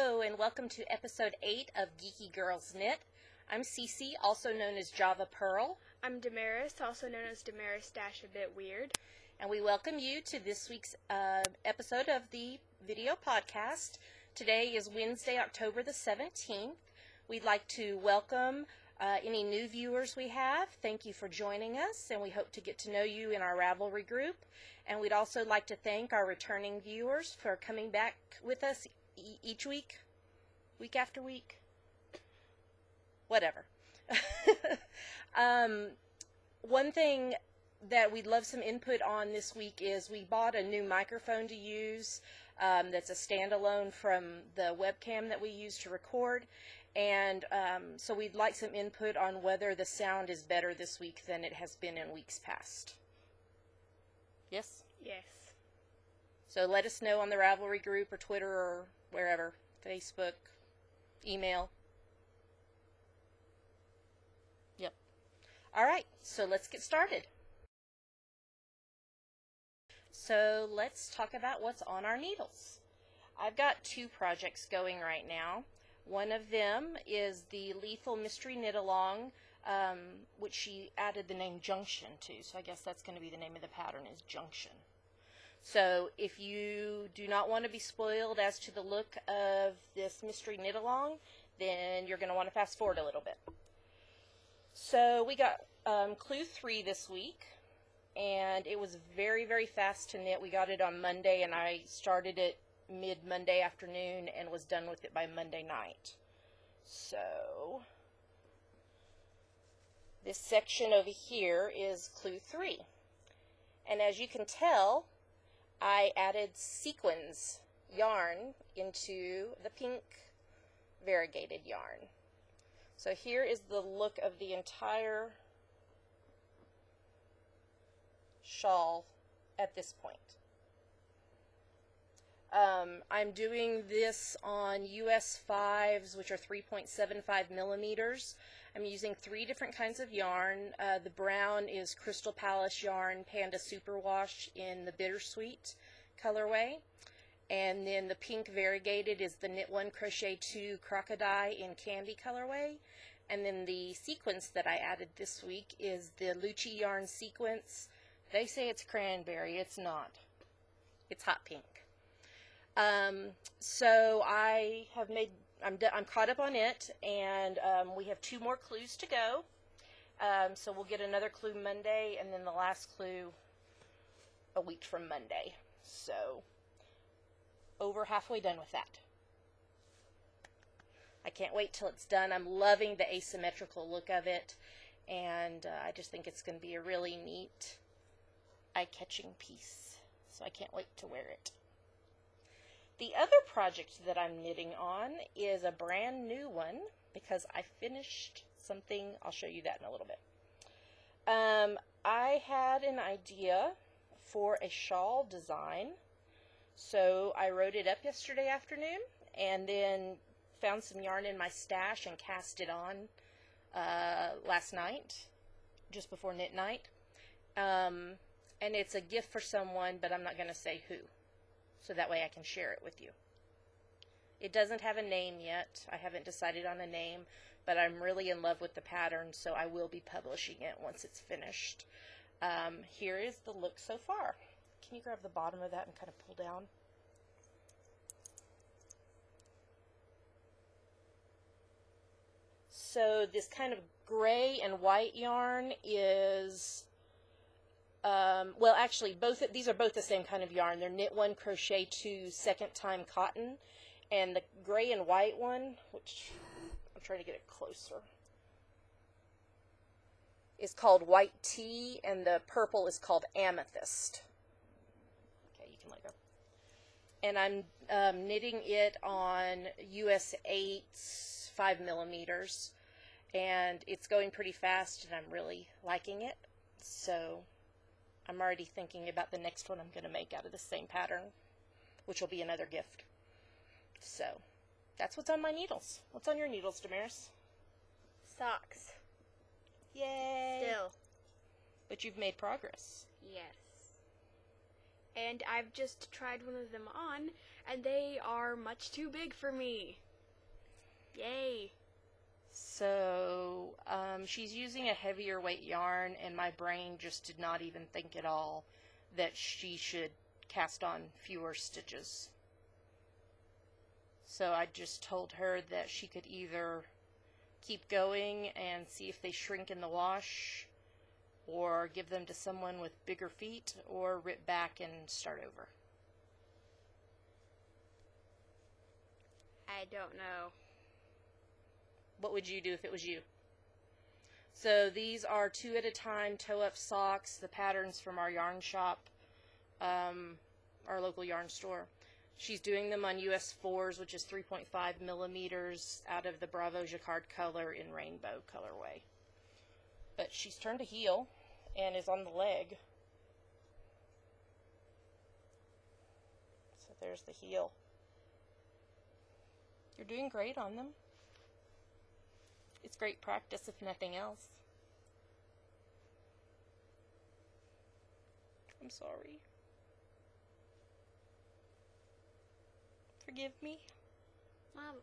Hello and welcome to episode 8 of Geeky Girls Knit. I'm Cece, also known as Java Pearl. I'm Damaris, also known as Damaris-a-bit-weird. And we welcome you to this week's episode of the video podcast. Today is Wednesday, October the 17th. We'd like to welcome any new viewers we have. Thank you for joining us, and we hope to get to know you in our Ravelry group. And we'd also like to thank our returning viewers for coming back with us each week, week after week, whatever. One thing that we'd love some input on this week is we bought a new microphone to use that's a standalone from the webcam that we use to record, and so we'd like some input on whether the sound is better this week than it has been in weeks past. Yes? Yes. So let us know on the Ravelry group or Twitter or wherever, Facebook, email. Yep. All right, so let's get started. So let's talk about what's on our needles. I've got two projects going right now. One of them is the Lethal Mystery Knit Along, which she added the name Junction to, so I guess that's going to be the name of the pattern, is Junction. So if you do not want to be spoiled as to the look of this mystery knit along, then you're going to want to fast forward a little bit. So we got clue 3 this week, and it was very, very fast to knit. We got it on Monday, and I started it mid-Monday afternoon and was done with it by Monday night. So this section over here is clue 3. And as you can tell, I added sequins yarn into the pink variegated yarn. So here is the look of the entire shawl at this point. I'm doing this on US 5s, which are 3.75 millimeters. I'm using 3 different kinds of yarn. The brown is Crystal Palace yarn, Panda Superwash in the Bittersweet colorway. And then the pink variegated is the Knit 1 Crochet 2 Crocodile in Candy colorway. And then the sequence that I added this week is the Lucci yarn sequence. They say it's cranberry. It's not. It's hot pink. So I have made, I'm caught up on it, and we have 2 more clues to go. So we'll get another clue Monday, and then the last clue a week from Monday. So over halfway done with that. I can't wait till it's done. I'm loving the asymmetrical look of it, and I just think it's going to be a really neat, eye-catching piece. So I can't wait to wear it. The other project that I'm knitting on is a brand new one because I finished something. I'll show you that in a little bit. I had an idea for a shawl design, so I wrote it up yesterday afternoon and then found some yarn in my stash and cast it on last night, just before knit night. And it's a gift for someone, but I'm not going to say who, so that way I can share it with you. It doesn't have a name yet. I haven't decided on a name, but I'm really in love with the pattern, so I will be publishing it once it's finished. Here is the look so far. Can you grab the bottom of that and kind of pull down? So this kind of gray and white yarn is well, actually, these are both the same kind of yarn. They're Knit 1 Crochet 2 Second Time Cotton, and the gray and white one, which I'm trying to get it closer, is called White Tea, and the purple is called Amethyst. Okay, you can let go. And I'm knitting it on US 8s, 5 millimeters, and it's going pretty fast, and I'm really liking it. So I'm already thinking about the next one I'm going to make out of the same pattern, which will be another gift. So that's what's on my needles. What's on your needles, Damaris? Socks. Yay! Still. But you've made progress. Yes. and I've just tried one of them on, and they are much too big for me. Yay. So, she's using a heavier weight yarn, and my brain just did not even think at all that she should cast on fewer stitches. So I just told her that she could either keep going and see if they shrink in the wash, or give them to someone with bigger feet, or rip back and start over. I don't know. What would you do if it was you? So these are 2 at a time toe-up socks, the patterns from our yarn shop, our local yarn store. She's doing them on US 4s, which is 3.5 millimeters, out of the Bravo Jacquard color in rainbow colorway. But she's turned a heel and is on the leg. So there's the heel. You're doing great on them. It's great practice, if nothing else. I'm sorry. Forgive me. Mom,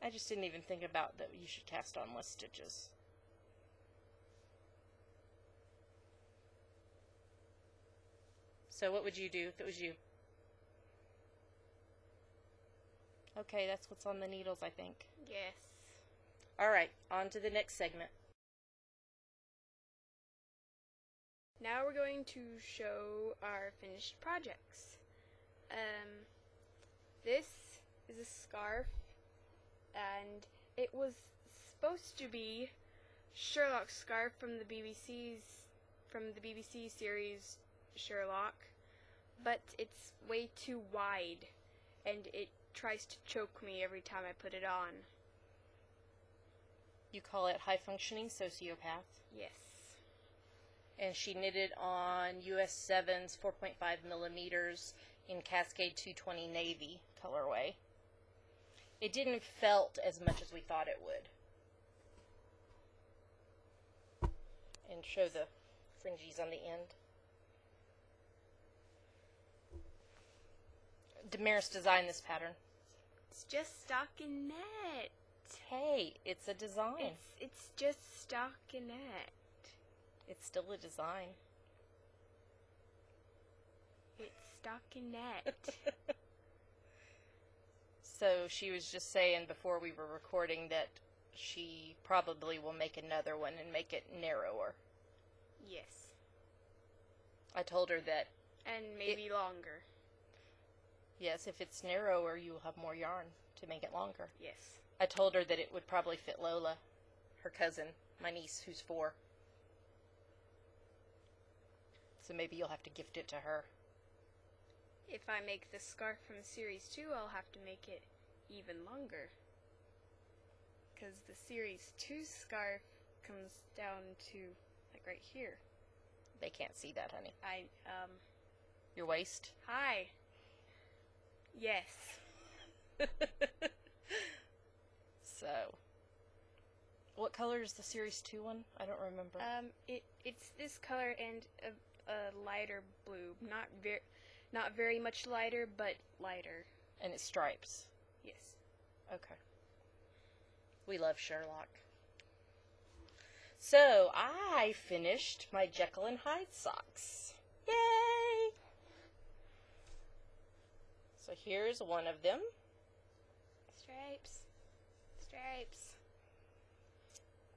I just didn't even think about that you should cast on less stitches. So what would you do if it was you? Okay, that's what's on the needles, I think. yes. Alright, on to the next segment. Now we're going to show our finished projects. This is a scarf, and it was supposed to be Sherlock's scarf from the BBC series Sherlock, but it's way too wide, and it tries to choke me every time I put it on. You call it high-functioning sociopath. Yes. And she knitted on US 7's 4.5 millimeters in Cascade 220 Navy colorway. It didn't felt as much as we thought it would. And show the fringes on the end. Damaris designed this pattern. It's just stockinette. Hey, it's a design. It's just stockinette. It's still a design. It's stockinette. So she was just saying before we were recording that she probably will make another one and make it narrower. Yes. I told her that... And maybe longer. Yes, if it's narrower, you will have more yarn to make it longer. Yes. I told her that it would probably fit Lola, her cousin, my niece, who's 4. So maybe you'll have to gift it to her. If I make the scarf from Series 2, I'll have to make it even longer. Because the Series 2 scarf comes down to, like, right here. They can't see that, honey. Your waist? Hi. Yes. So, what color is the Series 2 one? I don't remember. It's this color and a lighter blue. Not very much lighter, but lighter. And it's stripes? Yes. Okay. We love Sherlock. So, I finished my Jekyll and Hyde socks. Yay! So here's one of them. Stripes. Stripes.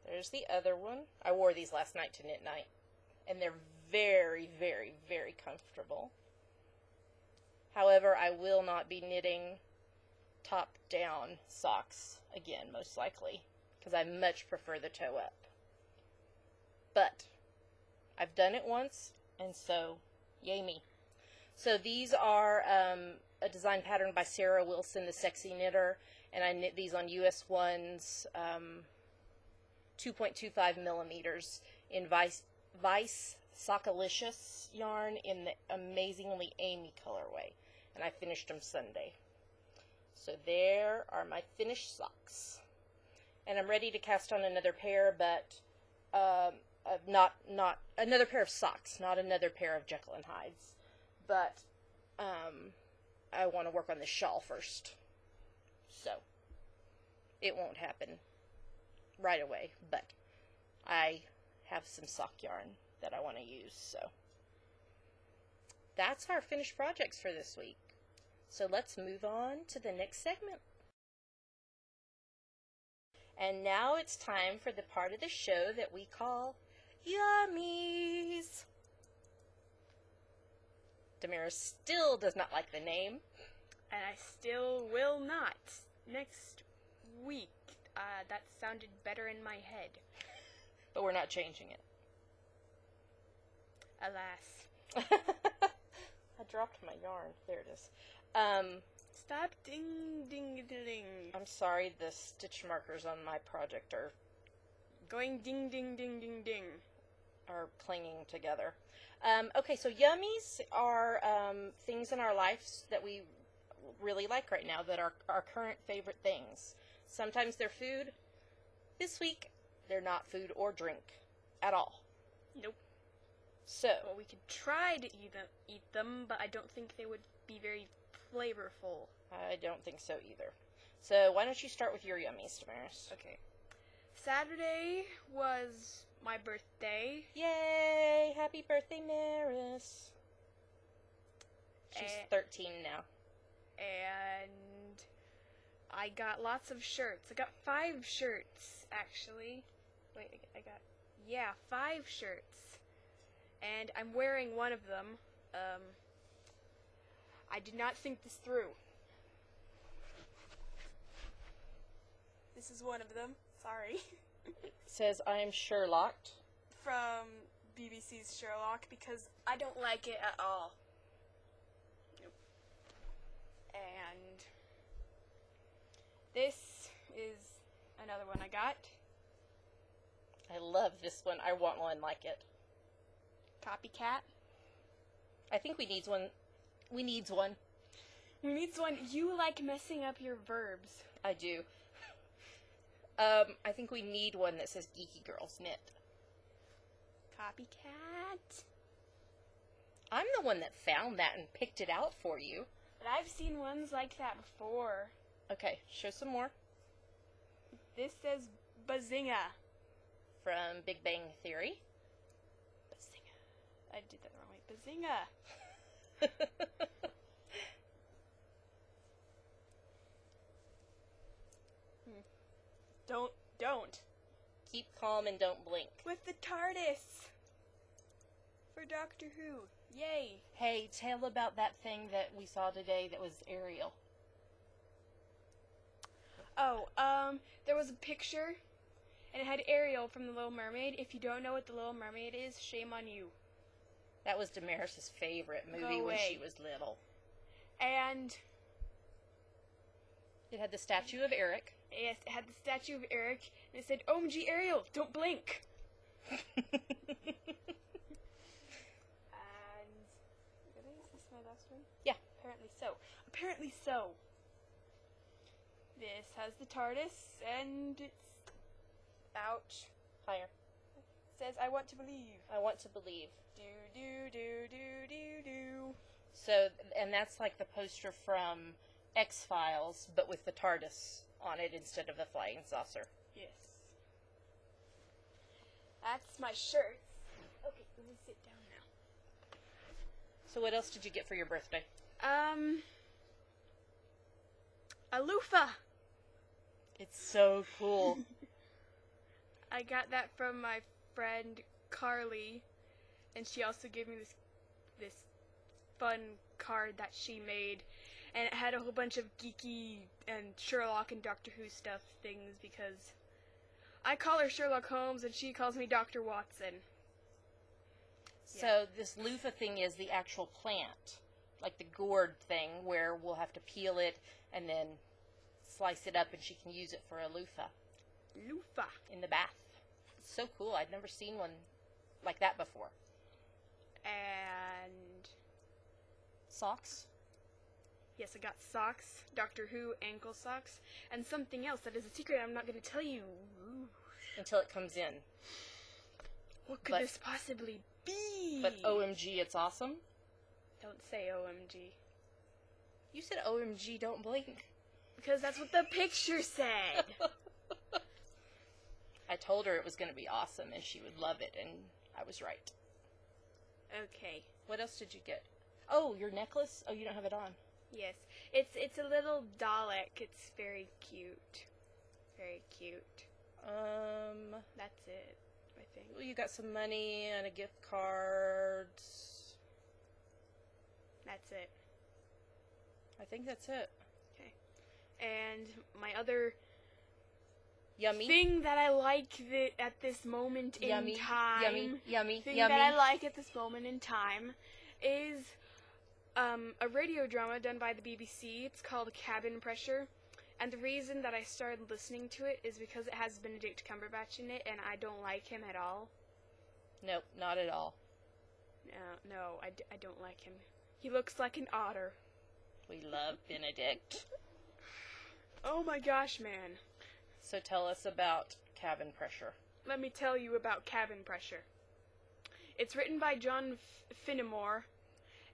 There's the other one. I wore these last night to knit night. And they're very, very, very comfortable. However, I will not be knitting top-down socks again, most likely. Because I much prefer the toe-up. But, I've done it once, and so, yay me. So these are a design pattern by Sarah Wilson, the Sexy Knitter, and I knit these on US 1's 2.25 millimeters in Vice Sockalicious yarn in the Amazingly Amy colorway, and I finished them Sunday. So there are my finished socks. And I'm ready to cast on another pair, but not another pair of socks, not another pair of Jekyll and Hydes, but I want to work on the shawl first. So it won't happen right away, but I have some sock yarn that I want to use. So that's our finished projects for this week. So let's move on to the next segment. And now it's time for the part of the show that we call Yummies. Demira still does not like the name. And I still will not. Next week. That sounded better in my head. But we're not changing it. Alas. I dropped my yarn. There it is. Stop ding. I'm sorry, the stitch markers on my project are Going ding. are clinging together. Okay, so yummies are things in our lives that we really like right now, that are our current favorite things. Sometimes they're food. This week, they're not food or drink at all. Nope. So, Well, we could try to eat them, but I don't think they would be very flavorful. I don't think so either. So, why don't you start with your yummies, Damaris? Okay. Saturday was my birthday. Yay! Happy birthday, Maris. She's 13 now. And I got lots of shirts. I got 5 shirts, actually. Wait, I got 5 shirts. And I'm wearing one of them. I did not think this through. This is one of them. Sorry. It says, I'm Sherlock. From BBC's Sherlock, because I don't like it at all. Nope. And this is another one I got. I love this one. I want one like it. Copycat. I think we needs one. We needs one. Who needs one? You like messing up your verbs. I do. I think we need one that says Geeky Girls Knit. Copycat. I'm the one that found that and picked it out for you. But I've seen ones like that before. Okay, show some more. This says Bazinga. From Big Bang Theory. Bazinga. I did that the wrong way. Bazinga. Don't. Keep calm and don't blink. With the TARDIS. For Doctor Who. Yay. Hey, tell about that thing that we saw today that was Ariel. Oh, there was a picture, and it had Ariel from The Little Mermaid. If you don't know what The Little Mermaid is, shame on you. That was Damaris' favorite movie when she was little. And it had the statue of Eric. Yes, it had the statue of Eric, and it said, OMG Ariel, don't blink. And is this my last one? Yeah. Apparently so. This has the TARDIS, and it's... Ouch. Higher. It says, I want to believe. I want to believe. Do. So, and that's like the poster from X-Files, but with the TARDIS on it instead of the flying saucer. Yes. That's my shirt. Okay, let me sit down now. So what else did you get for your birthday? A loofah. It's so cool. I got that from my friend Carly, and she also gave me this fun card that she made, and it had a whole bunch of geeky and Sherlock and Doctor Who stuff things, because I call her Sherlock Holmes and she calls me Dr. Watson. So this loofah thing is the actual plant, like the gourd thing, where we'll have to peel it and then slice it up and she can use it for a loofah. Loofah. In the bath. It's so cool. I'd never seen one like that before. And socks. Yes, I got socks, Doctor Who ankle socks, and something else that is a secret I'm not going to tell you. Until it comes in. What could this possibly be? But OMG, it's awesome. Don't say OMG. You said OMG, don't blink. Because that's what the picture said. I told her it was going to be awesome and she would love it, and I was right. Okay. What else did you get? Oh, your necklace? Oh, you don't have it on. Yes. It's a little Dalek. It's very cute. Very cute. That's it, I think. Well, you got some money and a gift card. That's it. I think that's it. Okay. And my other Yummy. thing that I like at this moment in Yummy. time. Yummy. Thing that I like at this moment in time is a radio drama done by the BBC. It's called Cabin Pressure. And the reason that I started listening to it is because it has Benedict Cumberbatch in it, and I don't like him at all. Nope, not at all. No, I don't like him. He looks like an otter. We love Benedict. Oh my gosh, man. So tell us about Cabin Pressure. Let me tell you about Cabin Pressure. It's written by John Finnemore,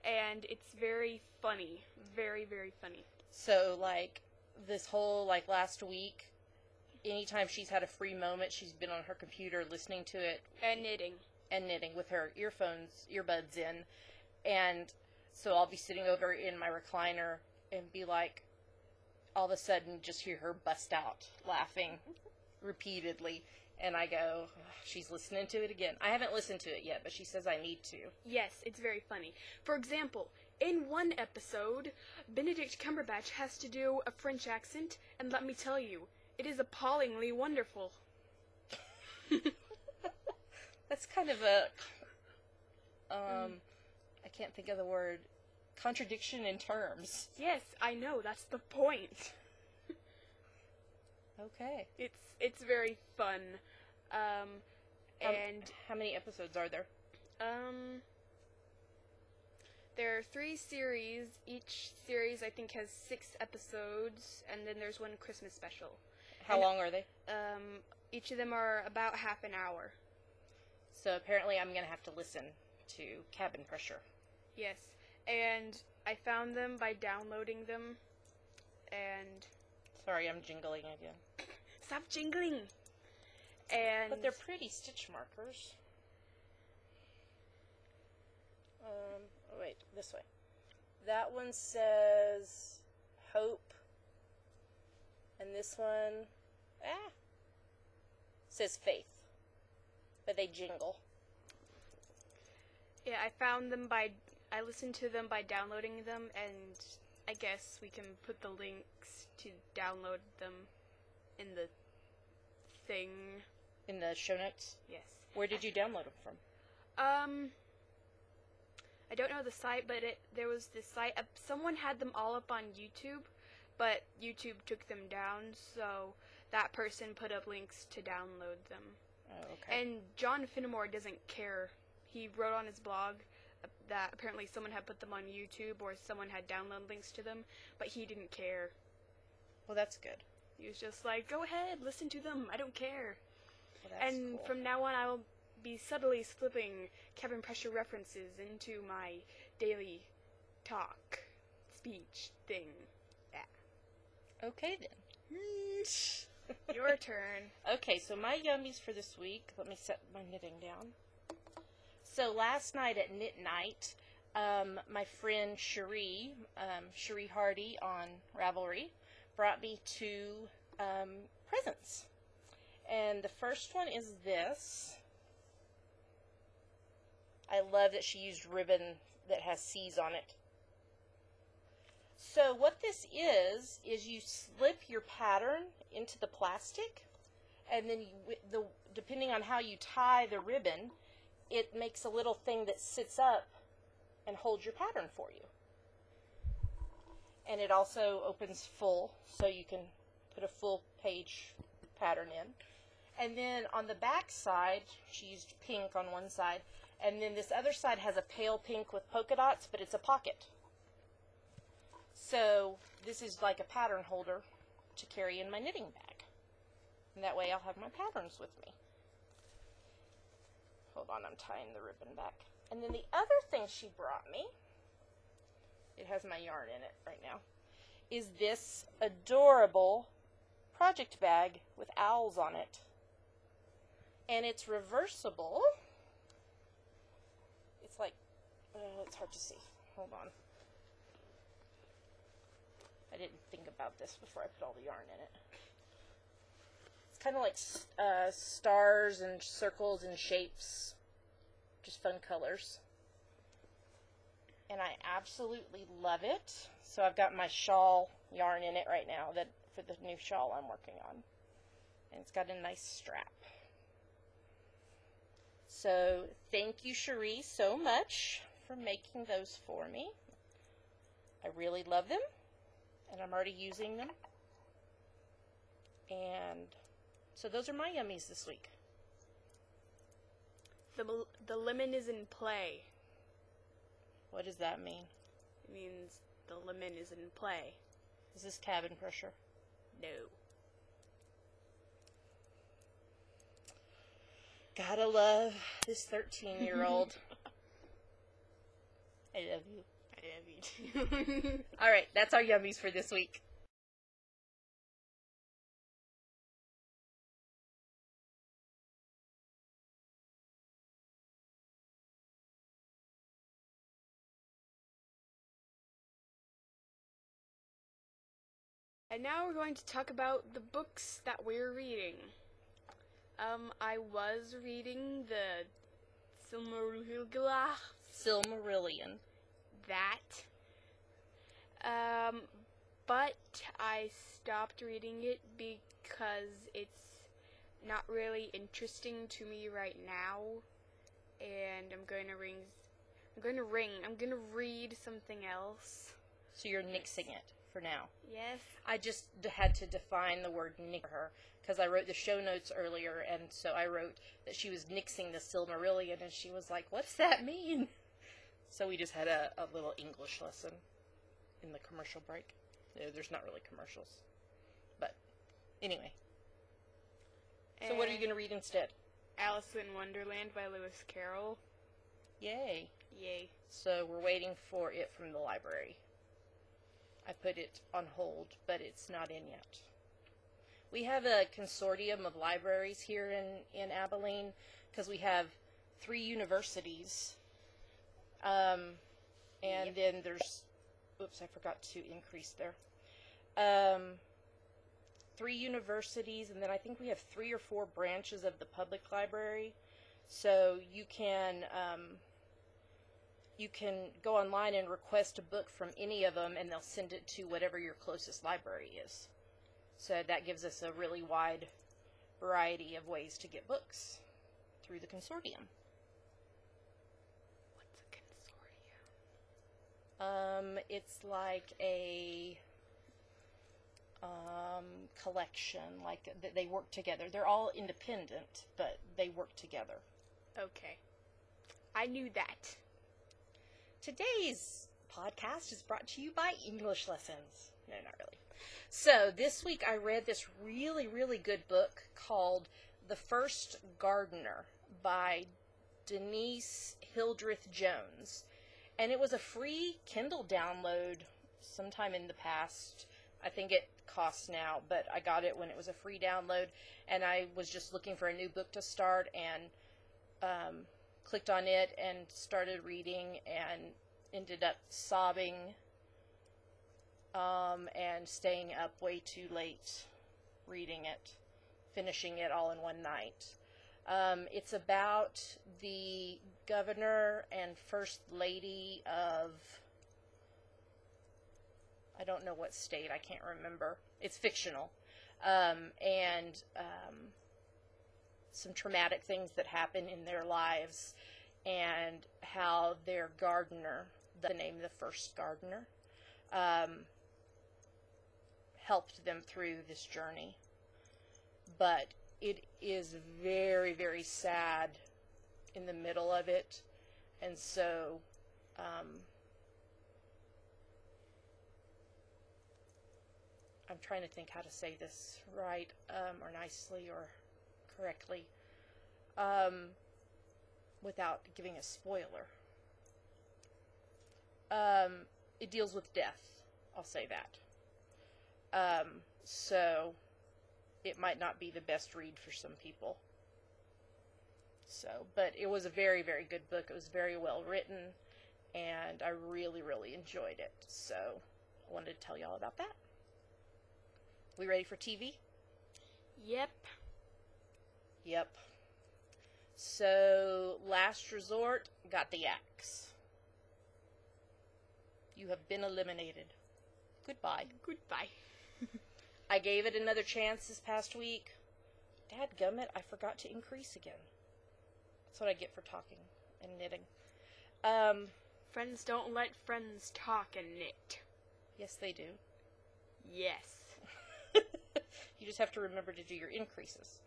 and it's very funny. Very, very funny. So, like, this whole, like, last week, anytime she's had a free moment, she's been on her computer listening to it. And knitting. And knitting with her earbuds in. And so I'll be sitting over in my recliner and be like, all of a sudden, just hear her bust out laughing repeatedly. And I go, she's listening to it again. I haven't listened to it yet, but she says I need to. Yes, it's very funny. For example, in one episode, Benedict Cumberbatch has to do a French accent, and let me tell you, it is appallingly wonderful. That's kind of a, I can't think of the word, contradiction in terms. Yes, I know, that's the point. Okay. It's very fun. And how many episodes are there? There are 3 series. Each series, I think, has 6 episodes, and then there's one Christmas special. How long are they? Each of them are about half an hour. So apparently I'm going to have to listen to Cabin Pressure. Yes, and I found them by downloading them, and... Sorry, I'm jingling again. Stop jingling! And... But they're pretty stitch markers. Oh, wait, this way. That one says hope. And this one, says faith. But they jingle. Yeah, I listened to them by downloading them, and I guess we can put the links to download them in the thing. In the show notes? Yes. Where did you download them from? I don't know the site, but there was this site. Someone had them all up on YouTube, but YouTube took them down, so that person put up links to download them. Oh, okay. And John Finnemore doesn't care. He wrote on his blog that apparently someone had put them on YouTube or someone had download links to them, but he didn't care. Well, that's good. He was just like, go ahead, listen to them, I don't care. Well, that's and cool. From now on, I will be subtly slipping Cabin Pressure references into my daily talk, speech thing. Yeah. Okay, then. Your turn. Okay, so my yummies for this week, let me set my knitting down. So last night at Knit Night, my friend Cherie Hardy on Ravelry, brought me 2 presents. And the first one is this. I love that she used ribbon that has C's on it. So what this is you slip your pattern into the plastic, and then depending on how you tie the ribbon, it makes a little thing that sits up and holds your pattern for you. And it also opens full, so you can put a full page pattern in. And then on the back side, she used pink on one side, and then this other side has a pale pink with polka dots, but it's a pocket. So this is like a pattern holder to carry in my knitting bag. And that way I'll have my patterns with me. Hold on, I'm tying the ribbon back. And then the other thing she brought me, it has my yarn in it right now, is this adorable project bag with owls on it. And it's reversible. It's like, it's hard to see. Hold on. I didn't think about this before I put all the yarn in it. It's kind of like stars and circles and shapes. Just fun colors. And I absolutely love it. So I've got my shawl yarn in it right now that for the new shawl I'm working on. And it's got a nice strap. So thank you, Cherie, so much for making those for me. I really love them, and I'm already using them. And so those are my yummies this week. The lemon is in play. What does that mean? It means the lemon is in play. Is this cabin pressure? No. Gotta love this 13-year-old. I love you. I love you too. All right, that's our yummies for this week. And now we're going to talk about the books that we're reading. I was reading the Silmarillion. That. But I stopped reading it because it's not really interesting to me right now. And I'm going to read something else. So you're nixing it for now. Yes. I just had to define the word nix for her because I wrote the show notes earlier, and so I wrote that she was nixing the Silmarillion, and she was like, "What's that mean?" So we just had a little English lesson in the commercial break. There's not really commercials, but anyway. So what are you going to read instead? Alice in Wonderland by Lewis Carroll. Yay. Yay. So we're waiting for it from the library. I put it on hold, but it's not in yet. We have a consortium of libraries here in Abilene because we have 3 universities. And then there's, oops, I forgot to increase there. 3 universities, and then I think we have 3 or 4 branches of the public library. So you can go online and request a book from any of them, and they'll send it to whatever your closest library is. So that gives us a really wide variety of ways to get books through the consortium. What's a consortium? It's like a collection, like they work together. They're all independent, but they work together. Okay. I knew that. Today's podcast is brought to you by English Lessons. No, not really. So this week I read this really, really good book called The First Gardener by Denise Hildreth Jones. And it was a free Kindle download sometime in the past. I think it costs now, but I got it when it was a free download. And I was just looking for a new book to start and clicked on it and started reading and ended up sobbing and staying up way too late reading it, finishing it all in one night. It's about the governor and first lady of, I don't know what state, I can't remember. It's fictional. And some traumatic things that happen in their lives, and how their gardener, the name of the first gardener, helped them through this journey. But it is very, very sad in the middle of it, and so I'm trying to think how to say this right, or nicely, or correctly. without giving a spoiler. It deals with death. I'll say that. So it might not be the best read for some people. So, but it was a very, very good book. It was very well written, and I really, really enjoyed it. So I wanted to tell y'all about that. We ready for TV? Yep. Yep. So, Last Resort got the axe. You have been eliminated. Goodbye. Goodbye. I gave it another chance this past week. Dadgummit, I forgot to increase again. That's what I get for talking and knitting. Friends don't let friends talk and knit. Yes, they do. Yes. You just have to remember to do your increases.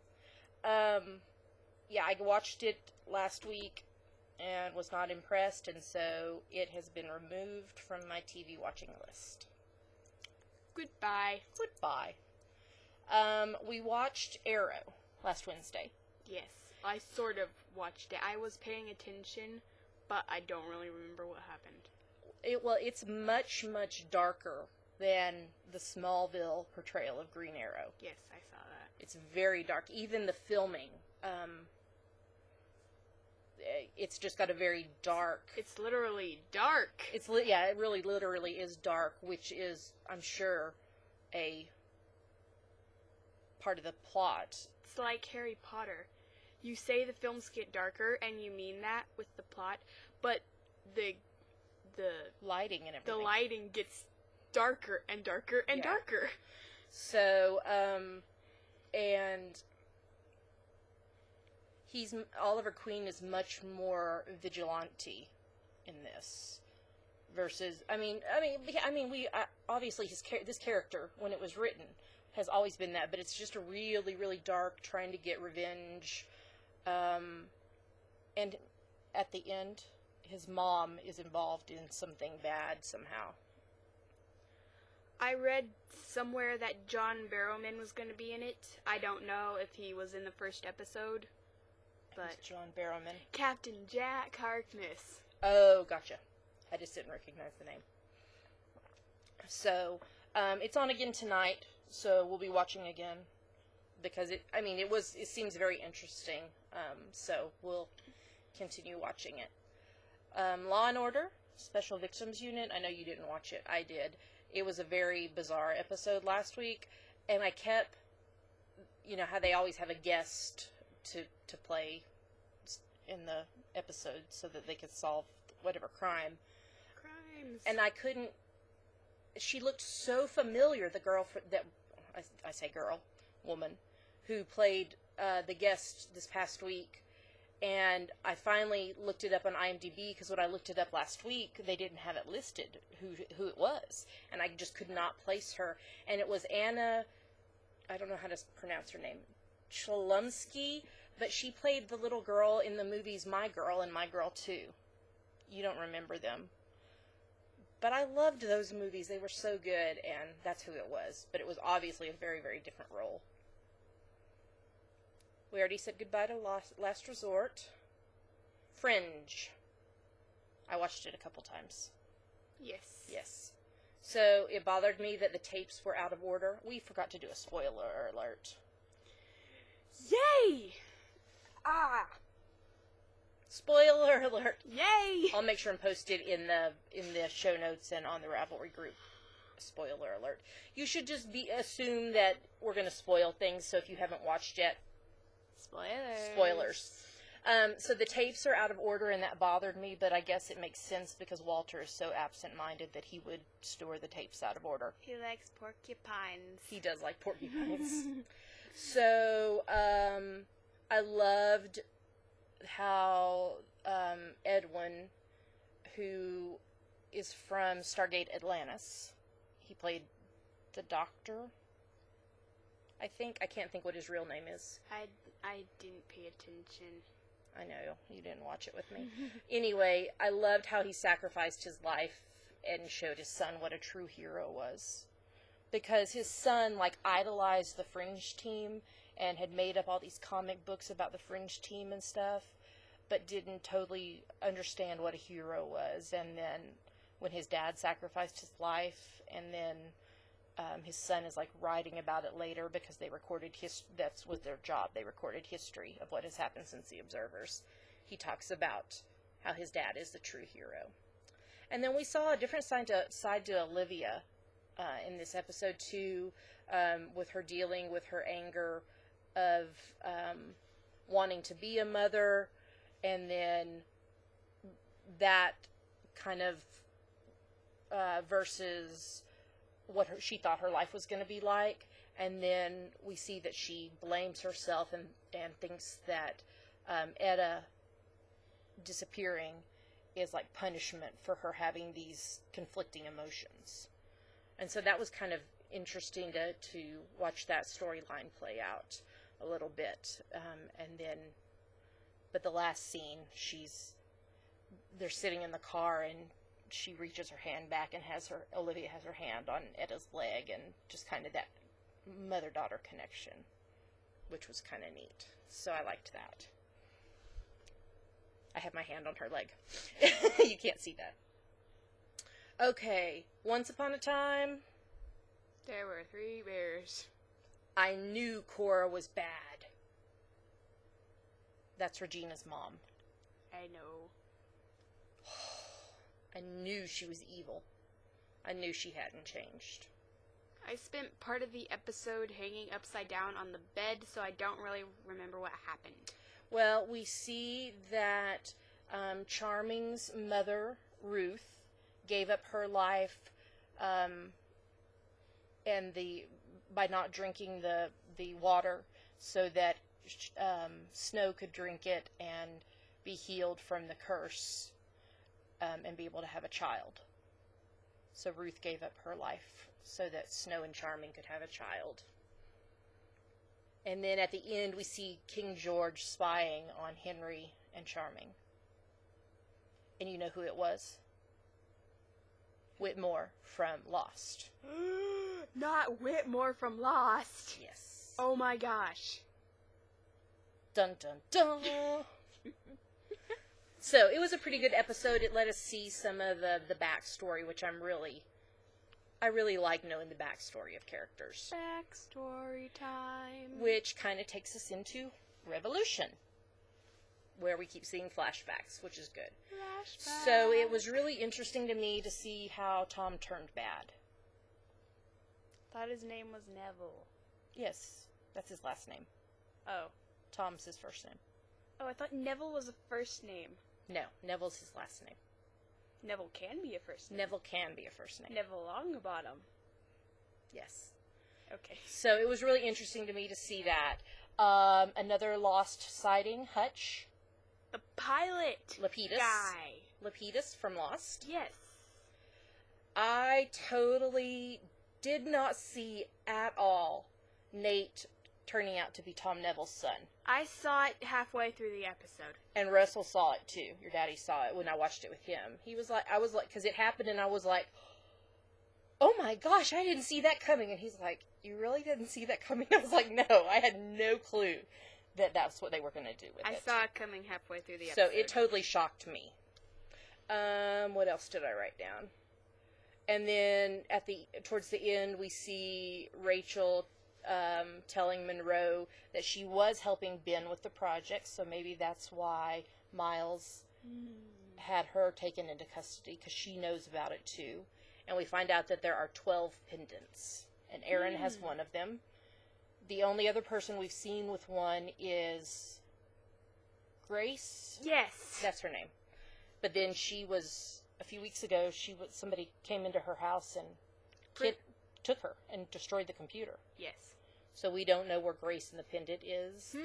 Yeah, I watched it last week and was not impressed, and so it has been removed from my TV watching list. Goodbye. Goodbye. We watched Arrow last Wednesday. Yes, I sort of watched it. I was paying attention, but I don't really remember what happened. It's much, much darker than the Smallville portrayal of Green Arrow. Yes, I saw that. It's very dark. Even the filming, it's just got a very dark... It's literally dark. It really literally is dark, which is, I'm sure, a part of the plot. It's like Harry Potter. You say the films get darker, and you mean that with the plot, but the lighting and everything. The lighting gets darker and darker and darker. So, and Oliver Queen is much more vigilante in this versus, obviously this character, when it was written, has always been that, but it's just a really, really dark, trying to get revenge, and at the end, his mom is involved in something bad somehow. I read somewhere that John Barrowman was going to be in it. I don't know if he was in the first episode, but... Who's John Barrowman? Captain Jack Harkness. Oh, gotcha. I just didn't recognize the name. So, it's on again tonight, so we'll be watching again, because it seems very interesting, so we'll continue watching it. Law and Order, Special Victims Unit, I know you didn't watch it, I did. It was a very bizarre episode last week, and I kept, how they always have a guest to play in the episode so that they could solve whatever crime. Crimes. And I couldn't, she looked so familiar, the girl, I say girl, woman, who played the guest this past week. And I finally looked it up on IMDb, because when I looked it up last week, they didn't have it listed, who it was. And I just could not place her. And it was Anna, I don't know how to pronounce her name, Chlumsky, but she played the little girl in the movies My Girl and My Girl 2. You don't remember them. But I loved those movies. They were so good, and that's who it was. But it was obviously a very, very different role. We already said goodbye to Last Resort. Fringe. I watched it a couple times. Yes. Yes. So, it bothered me that the tapes were out of order. We forgot to do a spoiler alert. Yay! Ah! Spoiler alert. Yay! I'll make sure and post it in the show notes and on the Ravelry group. Spoiler alert. You should just assume that we're going to spoil things, so if you haven't watched yet, Spoilers. So the tapes are out of order, and that bothered me, but I guess it makes sense because Walter is so absent-minded that he would store the tapes out of order. He likes porcupines. He does like porcupines. So, I loved how Edwin, who is from Stargate Atlantis, he played the Doctor, I think. I can't think what his real name is. I didn't pay attention. I know, you didn't watch it with me. Anyway, I loved how he sacrificed his life and showed his son what a true hero was. Because his son, idolized the Fringe team and had made up all these comic books about the Fringe team and stuff. but didn't totally understand what a hero was. And then when his dad sacrificed his life, and then his son is like writing about it later because they recorded that was their job. They recorded history of what has happened since the Observers. He talks about how his dad is the true hero. And then we saw a different side to Olivia in this episode too, with her dealing with her anger of wanting to be a mother, and then that kind of versus what she thought her life was going to be like. And then we see that she blames herself and thinks that Etta disappearing is like punishment for her having these conflicting emotions. And so that was kind of interesting to watch that storyline play out a little bit. And then, but the last scene, they're sitting in the car, and she reaches her hand back, and Olivia has her hand on Etta's leg, and just kind of that mother-daughter connection, which was kind of neat. So I liked that. I have my hand on her leg. You can't see that. Okay, Once Upon a Time. There were 3 bears. I knew Cora was bad. That's Regina's mom. I know. I knew she was evil. I knew she hadn't changed. I spent part of the episode hanging upside down on the bed, so I don't really remember what happened. Well, we see that Charming's mother, Ruth, gave up her life by not drinking the water, so that Snow could drink it and be healed from the curse and be able to have a child. So Ruth gave up her life so that Snow and Charming could have a child. And then at the end, we see King George spying on Henry and Charming. And you know who it was? Whitmore from Lost. Not Whitmore from Lost. Yes. Oh my gosh. Dun dun dun. So it was a pretty good episode. It let us see some of the backstory, which I really like knowing the backstory of characters. Backstory time. Which kind of takes us into Revolution, where we keep seeing flashbacks, which is good. Flashback. So it was really interesting to me to see how Tom turned bad. Thought his name was Neville. Yes, that's his last name. Oh. Tom's his first name. Oh, I thought Neville was a first name. No, Neville's his last name. Neville can be a first name. Neville can be a first name. Neville Longbottom. Yes. Okay. So it was really interesting to me to see that. Another lost sighting, Hutch. The pilot Lapidus. guy. Lapidus from Lost. Yes. I totally did not see at all Nate turning out to be Tom Neville's son. I saw it halfway through the episode. And Russell saw it too. Your daddy saw it when I watched it with him. He was like, because it happened and I was like, oh my gosh, I didn't see that coming. And he's like, you really didn't see that coming? I was like, no, I had no clue that that's what they were going to do with it. I saw it coming halfway through the episode. So it totally shocked me. What else did I write down? And then towards the end, we see Rachel telling Monroe that she was helping Ben with the project, so maybe that's why Miles had her taken into custody, because she knows about it too. And we find out that there are 12 pendants, and Aaron has one of them. The only other person we've seen with one is Grace. Yes. That's her name. But then a few weeks ago, somebody came into her house and took her and destroyed the computer. Yes. So we don't know where Grace and the pendant is.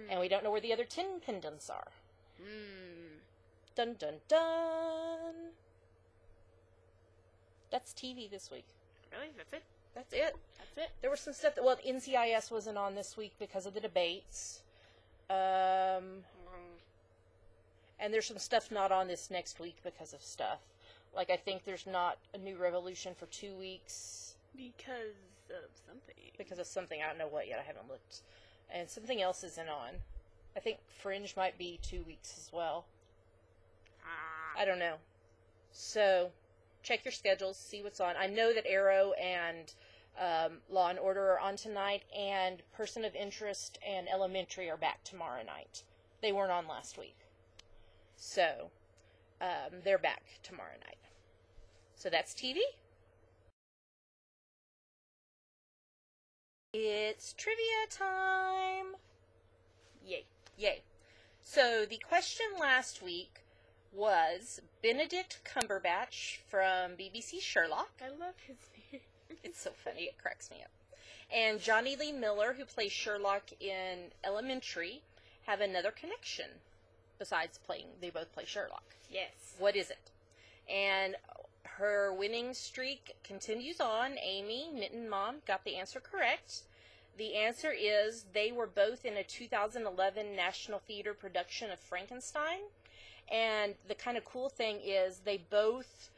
And we don't know where the other 10 pendants are. Dun dun dun. That's TV this week. Really? That's it? That's it. That's it? There was some stuff NCIS wasn't on this week because of the debates. And there's some stuff not on this next week because of stuff. Like, I think there's not a new Revolution for 2 weeks. Because of something. Because of something. I don't know what yet. I haven't looked. And something else isn't on. I think Fringe might be 2 weeks as well. Ah. I don't know. So, check your schedules, see what's on. I know that Arrow and Law and Order are on tonight, and Person of Interest and Elementary are back tomorrow night. They weren't on last week. So, they're back tomorrow night. So that's TV. It's trivia time. Yay. Yay. So the question last week was Benedict Cumberbatch from BBC Sherlock. I love his name. It's so funny, it cracks me up. And Johnny Lee Miller, who plays Sherlock in Elementary, have another connection besides they both play Sherlock. Yes. What is it? And her winning streak continues on. Amy, Knittin' Mom, got the answer correct. The answer is they were both in a 2011 National Theater production of Frankenstein. And the kind of cool thing is they both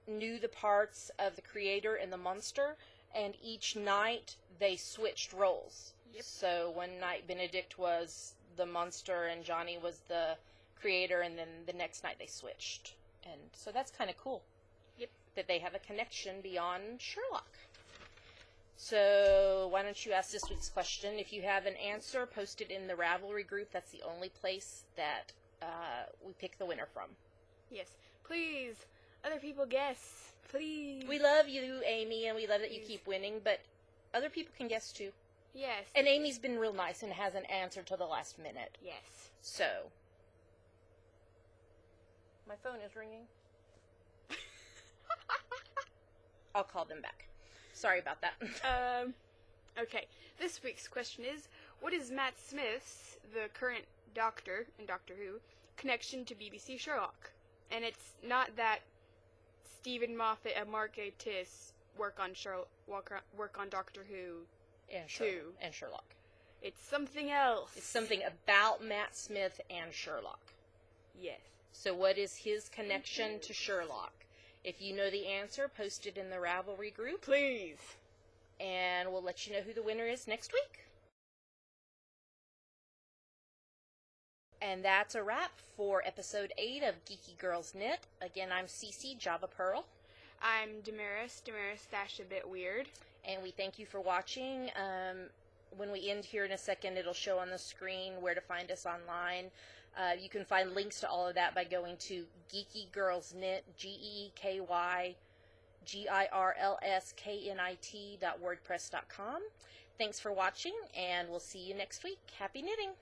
knew the parts of the creator and the monster, and each night they switched roles. Yep. So one night Benedict was the monster and Johnny was the creator, and then the next night they switched. And so that's kind of cool. Yep. That they have a connection beyond Sherlock. So why don't you ask this week's question? If you have an answer, post it in the Ravelry group. That's the only place that we pick the winner from. Yes. Please, other people guess. Please. We love you, Amy, and we love that you keep winning, but other people can guess too. Yes. And Amy's been real nice and hasn't answered till the last minute. Yes. So, my phone is ringing. I'll call them back. Sorry about that. Okay. This week's question is, what is Matt Smith's, the current Doctor in Doctor Who, connection to BBC Sherlock? And it's not that Stephen Moffat and Mark Gatiss work on Doctor Who and too. And Sherlock. It's something else. It's something about Matt Smith and Sherlock. Yes. So what is his connection to Sherlock? If you know the answer, post it in the Ravelry group. Please. And we'll let you know who the winner is next week. And that's a wrap for episode 8 of Geeky Girls Knit. Again, I'm Cece, Java Pearl. I'm Damaris a bit weird. And we thank you for watching. When we end here in a second, it'll show on the screen where to find us online. You can find links to all of that by going to Geeky Girls Knit, GeekyGirlsKnit.wordpress.com. Thanks for watching, and we'll see you next week. Happy knitting!